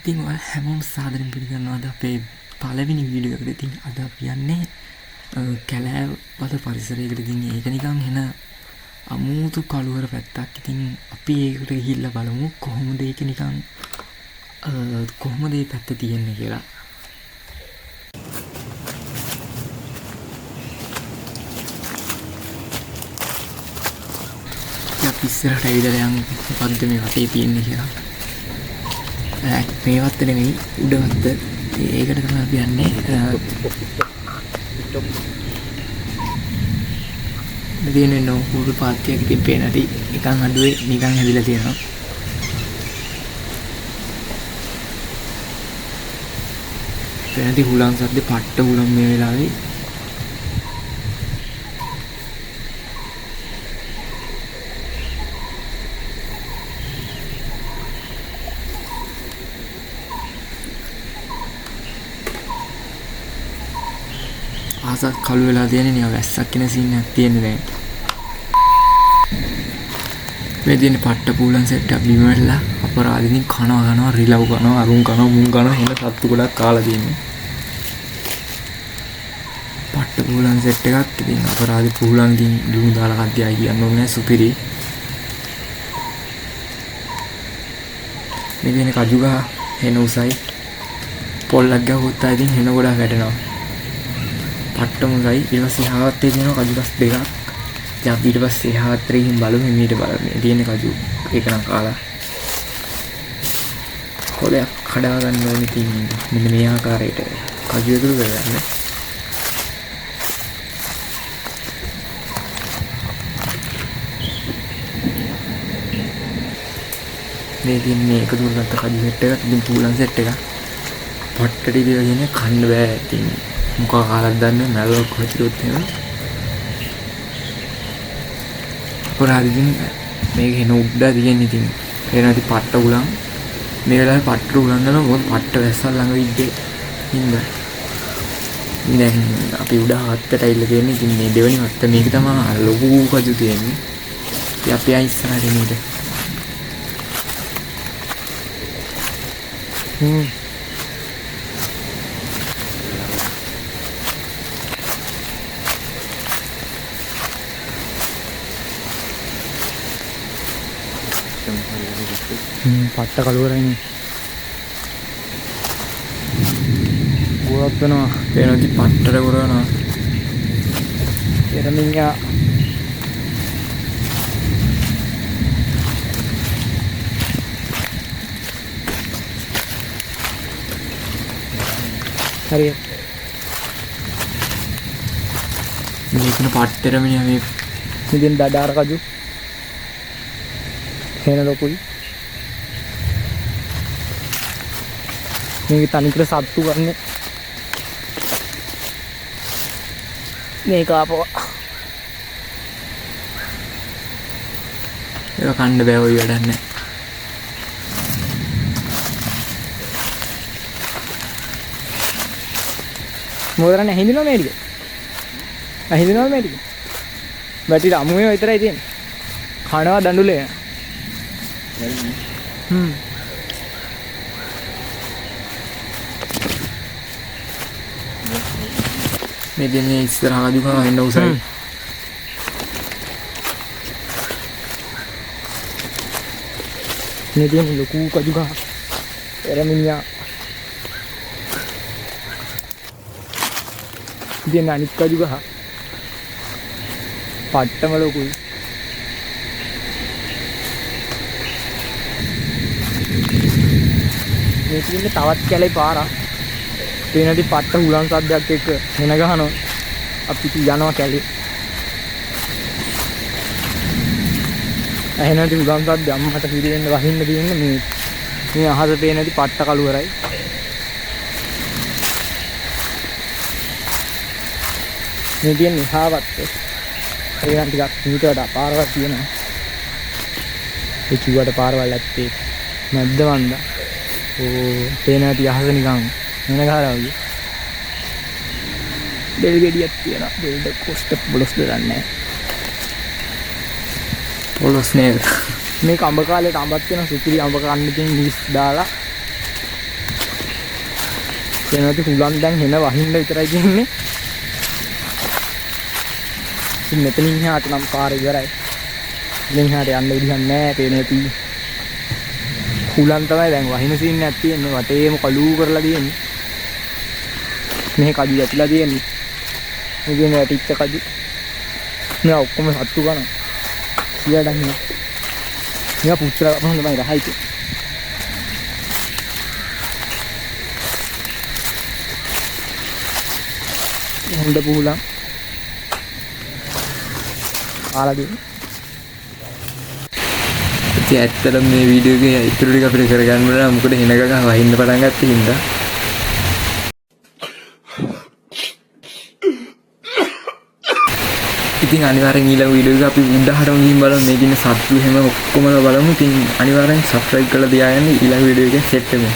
ඉතින් ඔය හැමෝම සාදරයෙන් පිළිගන්නවා අද අපේ පළවෙනි වීඩියෝ එකකට. ඉතින් අද අපි යන්නේ කැලෑවල පරිසරයකට. ඉතින් ඒක නිකන් එන අමුතු කළුවර පැත්තක්. ඉතින් අපි ඒකට ගිහිල්ලා බලමු කොහොමද ඒක නිකන් කොහොමද මේ පැත්ත තියෙන්නේ කියලා. අපි ඉස්සරහට ඇවිදලා යමු මොකද්ද මේ වටේ තියෙන්නේ කියලා. මේ වත්ත නෙමෙයි උඩ වත්ත. ඒකට තමයි අපි යන්නේ. මෙතන නෝකුරු පාත්‍යයක් ඉතින් පේන ඇති නිකන් අඩුවේ නිකන් හැදිලා තියෙනවා. පේනදී හුලං සද්ද පට්ට හුලං මේ වෙලාවේ. ආසත් කළු වෙලා තියෙන නිකන් වැස්සක් කියන සීන් එකක් තියෙන්නේ දැන්. මේ දින පට්ට පූලන් සෙට් එකක් බිම වැටලා අපරාධින් කනවා රිලව් කනවා අරුන් කනවා මුන් කනවා එන සත්තු ගොඩක් කාලා තියෙන්නේ. පට්ට පූලන් සෙට් එකක් ඉතින් අපරාධි පූලන්කින් දුණු දාලා කද්දියයි කියන්න ඕනේ සුපිරි. මේ දින කජු ගහ හෙන උසයි පොල්ලක් ගහුවොත් ආ ඉතින් හෙන ගොඩක් වැටෙනවා. පට්ටම ගයි ඊට පස්සේ හාවත්තේ තියෙනවා කජු ගස් දෙකක්. ඉතින් අපි ඊට පස්සේ හාවත්තේ ගිහින් බලමු මේට බලන්න තියෙන කජු ඒක නම් කාලා කොලයක් කඩා ගන්න ඕනේ තියෙන්නේ. මෙන්න මේ ආකාරයට කජු එකතු කරගන්න. මේ තියන්නේ එකතු කරගත්ත කජු සෙට් එකක්. ඉතින් පූලන් සෙට් එකක් පට්ටටි දීලා කියන්නේ කන්න බෑ. ඉතින් මොකක් කාලක් දන්නේ මැලොක් හොතිරොත් එහෙම අපරාධින් මේක එන උඩ තියෙන්නේ. ඉතින් එනදි පට්ට උලන් මේ වෙලාවේ පට්ට උලන් ගන්න මොකද පට්ට වැස්සල් ළඟ විද්දේ හින්දා දැන් අපි උඩ හත්තට ඇවිල්ලා තියෙන්නේ. ඉතින් මේ දෙවෙනි හත්ත මේක තමයි ලොකු කජු තියෙන්නේ. ඉතින් අපි ආ ඉස්සරහට එන්නේ. පට්ට කළුවරයිනේ ගොඩක් වෙනවා. පේනදි පට්ටට ගොරවනවා එරමින්යා. හරි මේකන පට්ටරමිනිය මේ ඉතින් දඩාර කජු හෙන ලොකුයි. මේක තනිකර සත්තු ගන්න මේක ආපුවා. ඒක කන්න බෑ ඔය වැඩක් නැහැ. මොකදරන්නේ ඇහිඳිනව මේ ටික? ඇහිඳිනවද මේ ටික? බැටිට අමුවේ විතරයි තියෙන්නේ. කනවා දඬුලේ. මේ දෙන්නේ ඉස්සරහා කජු කනවා එන්න උසයි. මේ දෙන්නේ ලොකු කජු කහ එරමිනියා. ඉතින් අනිත් කජු ගහ පට්ටම ලොකුයි. මේ කියන්නේ තවත් කැලේ පාරක්. පේනදි පට්ට හුලන් සද්දයක් එක්ක හෙන ගහනවා. අපි යනවා කැලේ. ඇහෙනදි හුලන් සද්ද අම්මට පිරෙන්න වහින්න දෙන්නේ මේ අහස පේනදි පට්ට කළුවරයි. මේ කියන්නේ හාවත්තේ. ඒ නම් ටිකක් මීටරට පාරවක් තියෙනවා. ඒ කිව්වට පාරවල් ඇත්තේ නැද්ද වන්දා. පේන ඇති අහස නිකන් වෙන ගහලා වගේ. බෙල් ගෙඩියක් තියෙනවා. බෙල්ද කොස්ට බොලොස්ද දන්නේ නැහැ. පොළොස් නේද? මේක අඹ කාලේට අඹක් වෙන සුපිරි අඹ කන්න තියෙන මිස් දාලා එනවාති හුලන් දැන් හෙන වහින්න විතරයි තියෙන්නේ. ඉතින් මෙතනින් එහාට නම් පාර ඉවරයි. ඉතින් එහාට යන්න විදිහක් නැහැ. පේන ඇති. හුලන් තමයි දැන් වහින සීන් එකක් තියෙන්නේ. වටේම කළු කරලා තියෙන්නේ. මේ කඩු යටිලා තියෙන්නේ. මේකේ වැටිච්ච කඩු. මේ ඔක්කොම සත්තු ගන්න. සියඩන් නේ. මෙයා පුච්චලා ගන්න තමයි රහයිද. හොඳ පුහුලන්. ආලාදී. ඉතින් ඇත්තටම මේ වීඩියෝ එකේ ඉතුරු ටික අපිට කරගන්න බෑ. මොකද හෙන ගහ වහින්න පටන් ගත්තේ හින්දා. ඉතින් අනිවාර්යෙන් ඊළඟ වීඩියෝ එක අපි උඩහටම ගිහින් බලමු. මේකේ ඉන්න සත්තු හැම ඔක්කොම බලමු. ඉතින් අනිවාර්යෙන් subscribe කරලා තියාගන්න ඊළඟ වීඩියෝ එකෙන් සෙට් වෙමු.